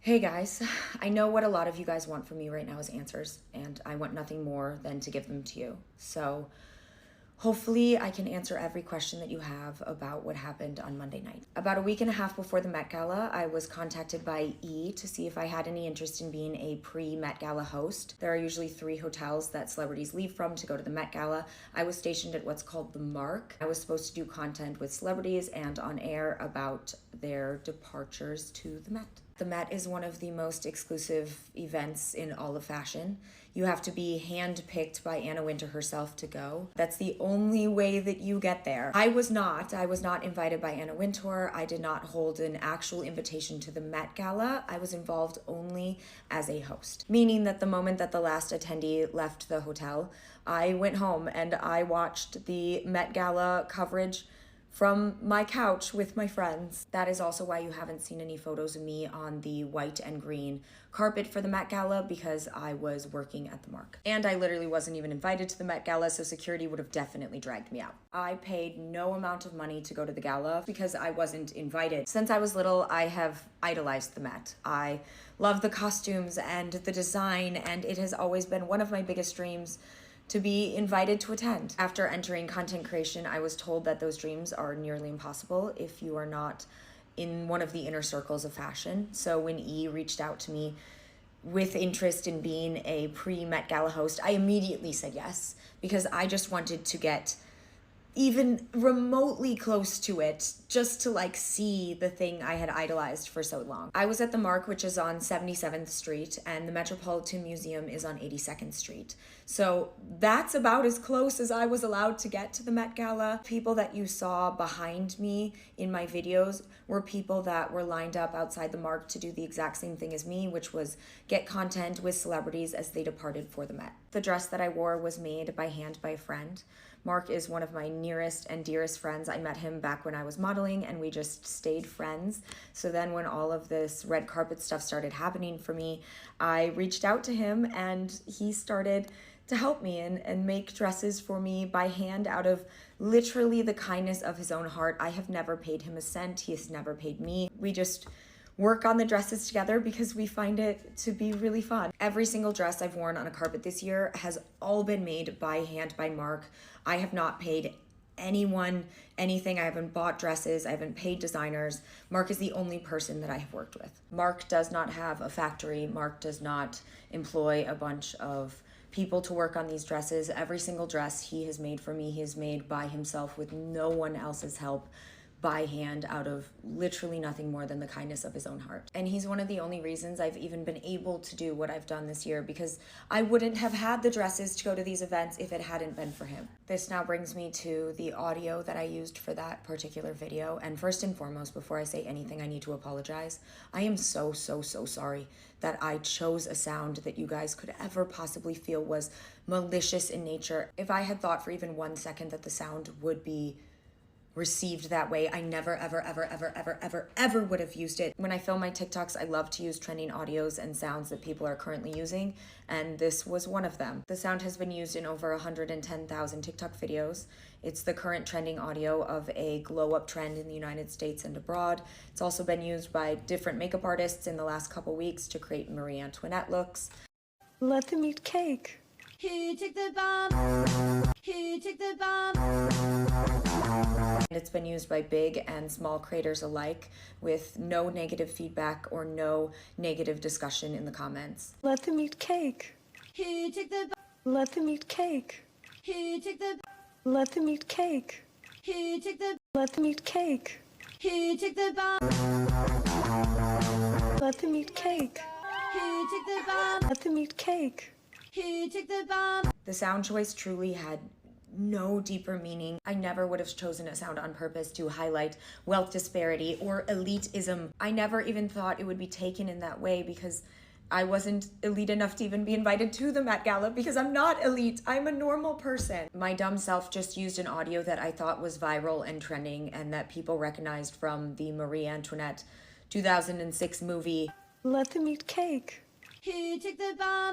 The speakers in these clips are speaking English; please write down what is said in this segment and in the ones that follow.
Hey guys, I know what a lot of you guys want from me right now is answers, and I want nothing more than to give them to you. So hopefully I can answer every question that you have about what happened on Monday night. About a week and a half before the Met Gala, I was contacted by E! To see if I had any interest in being a pre-Met Gala host. There are usually 3 hotels that celebrities leave from to go to the Met Gala. I was stationed at what's called the Mark. I was supposed to do content with celebrities and on air about their departures to the Met. The Met is one of the most exclusive events in all of fashion. You have to be handpicked by Anna Wintour herself to go. That's the only way that you get there. I was not invited by Anna Wintour. I did not hold an actual invitation to the Met Gala. I was involved only as a host, meaning that the moment that the last attendee left the hotel, I went home and I watched the Met Gala coverage from my couch with my friends. That is also why you haven't seen any photos of me on the white and green carpet for the Met Gala, because I was working at the Mark. And I literally wasn't even invited to the Met Gala, so security would have definitely dragged me out. I paid no amount of money to go to the gala because I wasn't invited. Since I was little, I have idolized the Met. I love the costumes and the design, and it has always been one of my biggest dreams to be invited to attend. After entering content creation, I was told that those dreams are nearly impossible if you are not in one of the inner circles of fashion. So when E! reached out to me with interest in being a pre-Met Gala host, I immediately said yes, because I just wanted to get even remotely close to it, just to see the thing I had idolized for so long. I was at the Mark, which is on 77th Street, and the Metropolitan Museum is on 82nd Street. So that's about as close as I was allowed to get to the Met Gala. People that you saw behind me in my videos were people that were lined up outside the Mark to do the exact same thing as me, which was get content with celebrities as they departed for the Met. The dress that I wore was made by hand by a friend. Mark is one of my nearest and dearest friends. I met him back when I was modeling and we just stayed friends. So then when all of this red carpet stuff started happening for me, I reached out to him and he started to help me and make dresses for me by hand out of literally the kindness of his own heart. I have never paid him a cent. He has never paid me. We just work on the dresses together because we find it to be really fun. Every single dress I've worn on a carpet this year has all been made by hand by Mark. I have not paid anyone anything. I haven't bought dresses. I haven't paid designers. Mark is the only person that I have worked with. Mark does not have a factory. Mark does not employ a bunch of people to work on these dresses. Every single dress he has made for me, he has made by himself with no one else's help, by hand, out of literally nothing more than the kindness of his own heart. And he's one of the only reasons I've even been able to do what I've done this year, because I wouldn't have had the dresses to go to these events if it hadn't been for him. This now brings me to the audio that I used for that particular video. And first and foremost, before I say anything, I need to apologize. I am so sorry that I chose a sound that you guys could ever possibly feel was malicious in nature. If I had thought for even 1 second that the sound would be received that way, I never, ever would have used it. When I film my TikToks, I love to use trending audios and sounds that people are currently using, and this was one of them. The sound has been used in over 110,000 TikTok videos. It's the current trending audio of a glow-up trend in the United States and abroad. It's also been used by different makeup artists in the last couple weeks to create Marie Antoinette looks. Let them eat cake. Who took the bomb? Who took the bomb? It's been used by big and small creators alike, with no negative feedback or no negative discussion in the comments. Let them eat cake. Who took the bomb? Let them eat cake. Who took the bomb? Let them eat cake. Who took the Let them eat cake. Who took the bomb? Let them eat cake. Who took the bomb? Let them eat cake. Who took the bomb? The sound choice truly had no deeper meaning. I never would have chosen a sound on purpose to highlight wealth disparity or elitism. I never even thought it would be taken in that way, because I wasn't elite enough to even be invited to the Met Gala, because I'm not elite. I'm a normal person. My dumb self just used an audio that I thought was viral and trending and that people recognized from the Marie Antoinette 2006 movie. Let them eat cake. Who took the bomb?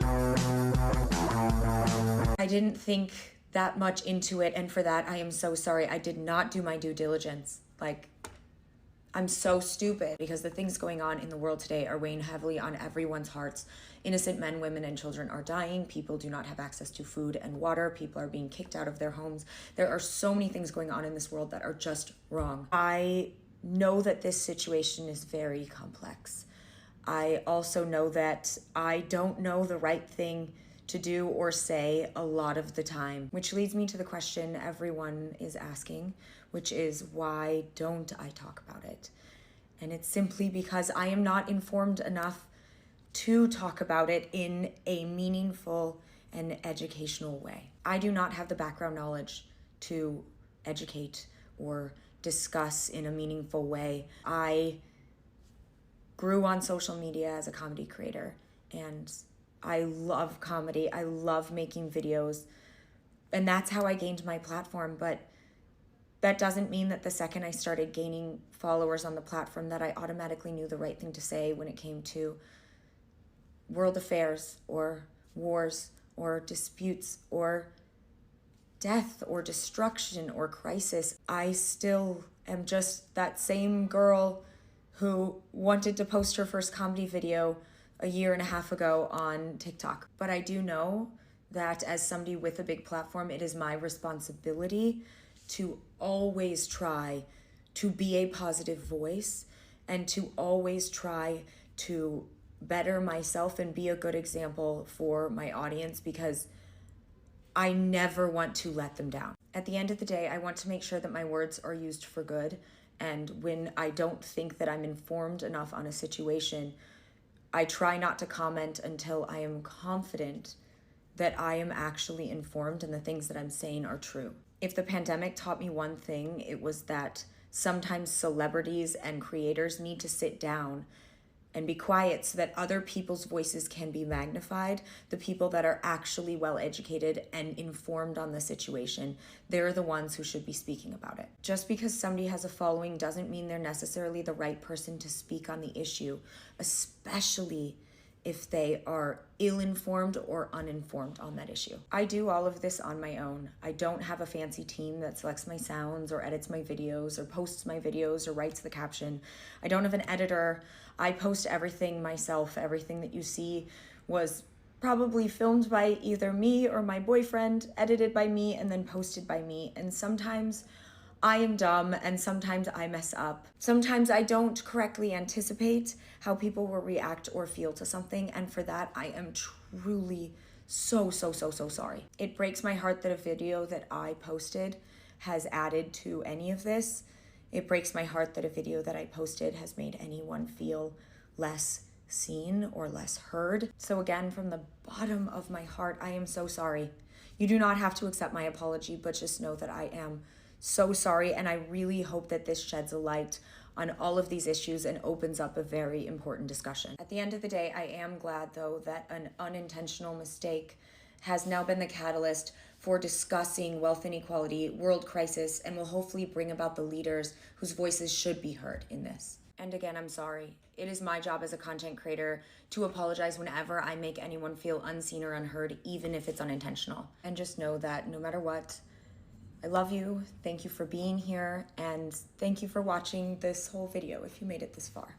I didn't think that much into it, and for that I am so sorry. I did not do my due diligence. I'm so stupid because the things going on in the world today are weighing heavily on everyone's hearts. Innocent men, women, and children are dying. People do not have access to food and water. People are being kicked out of their homes. There are so many things going on in this world that are just wrong. I know that this situation is very complex. I also know that I don't know the right thing to do or say a lot of the time, which leads me to the question everyone is asking, which is, why don't I talk about it? And it's simply because I am not informed enough to talk about it in a meaningful and educational way. I do not have the background knowledge to educate or discuss in a meaningful way. I grew on social media as a comedy creator, and I love comedy. I love making videos, and that's how I gained my platform. But that doesn't mean that the second I started gaining followers on the platform that I automatically knew the right thing to say when it came to world affairs or wars or disputes or death or destruction or crisis. I still am just that same girl who wanted to post her first comedy video a year and a half ago on TikTok. But I do know that as somebody with a big platform, it is my responsibility to always try to be a positive voice and to always try to better myself and be a good example for my audience, because I never want to let them down. At the end of the day, I want to make sure that my words are used for good. And when I don't think that I'm informed enough on a situation, I try not to comment until I am confident that I am actually informed and the things that I'm saying are true. If the pandemic taught me one thing, it was that sometimes celebrities and creators need to sit down and be quiet so that other people's voices can be magnified. The people that are actually well educated and informed on the situation, they're the ones who should be speaking about it. Just because somebody has a following doesn't mean they're necessarily the right person to speak on the issue, especially if they are ill-informed or uninformed on that issue. I do all of this on my own. I don't have a fancy team that selects my sounds or edits my videos or posts my videos or writes the caption. I don't have an editor. I post everything myself. Everything that you see was probably filmed by either me or my boyfriend, edited by me, and then posted by me. And sometimes I am dumb and sometimes I mess up. Sometimes I don't correctly anticipate how people will react or feel to something, and for that I am truly so sorry. It breaks my heart that a video that I posted has added to any of this. It breaks my heart that a video that I posted has made anyone feel less seen or less heard. So again, from the bottom of my heart, I am so sorry. You do not have to accept my apology, but just know that I am so sorry, and I really hope that this sheds a light on all of these issues and opens up a very important discussion. At the end of the day, I am glad, though, that an unintentional mistake has now been the catalyst for discussing wealth inequality, world crisis, and will hopefully bring about the leaders whose voices should be heard in this. And again, I'm sorry. It is my job as a content creator to apologize whenever I make anyone feel unseen or unheard, even if it's unintentional. And just know that no matter what, I love you, thank you for being here, and thank you for watching this whole video if you made it this far.